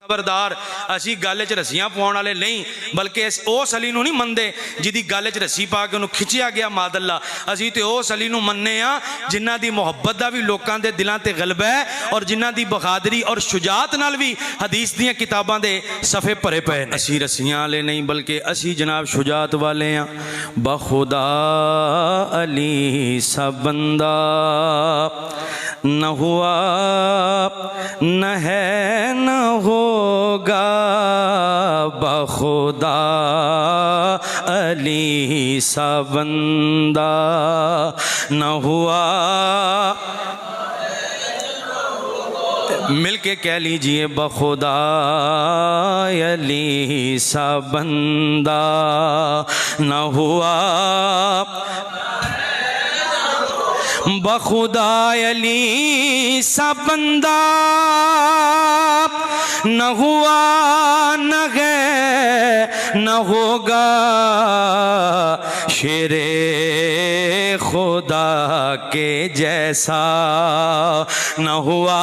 खबरदार असी गल च रस्सियां पाउण वाले नहीं, बल्कि उस अली नूं नहीं मनदे जिहदी गल च रस्सी पा के उन्होंने खिंचिया गया मादल्ला। असी तो उस अली नूं मनने आ जिन्हां दी मुहब्बत दा भी लोकां दे दिलां ते गलबा है और जिन्हां दी बहादरी और शुजात नाल भी हदीस दियां किताबां दे सफ़े भरे पे ने। असी रस्सियां वाले नहीं बल्कि असी जनाब शुजात वाले आ। बखुदा अली सा बंदा न हुआ न है न होगा, बखुदा अली सा बंदा न हुआ। मिल के कह लीजिए बखुदा अली सा बंदा न हुआ, बखुदा अली सा बंदा न हुआ न है न होगा, शेरे खुदा के जैसा न हुआ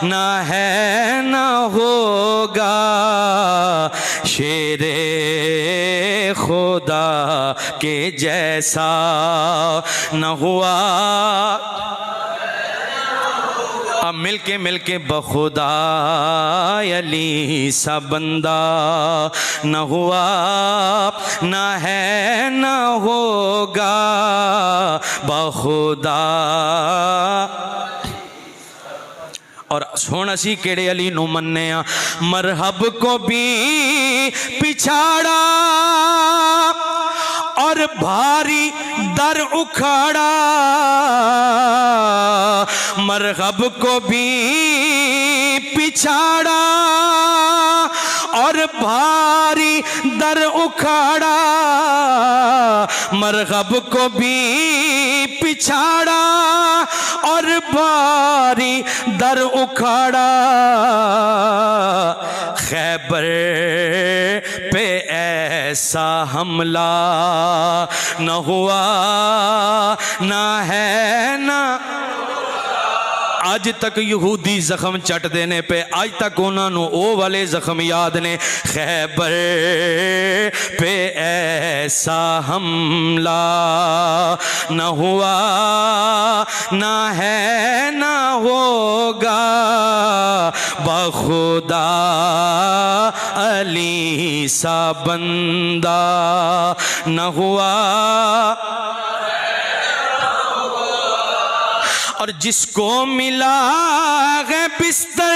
न है न होगा, शेरे खुदा के जैसा न हुआ। अब मिल के बखुदा अली सा बंदा न हुआ न है न होगा, बखुदा। और सुन असी केड़े अली नूं मन्ने आ, मरहब को भी पिछाड़ा और भारी दर उखाड़ा, मरहब को भी पिछाड़ा और भारी दर उखाड़ा, मरहब को भी पिछाड़ा और भारी दर उखाड़ा, खैबर पे ऐसा हमला न हुआ न है न। अज तक यहूदी जख्म चटते ने पे, अज तक उन्होंने वो वाले जख्म याद ने। खैबर पे ऐसा हमला न हुआ न है न होगा, बखुदा अली सा बंदा न हुआ। और जिसको मिला है बिस्तर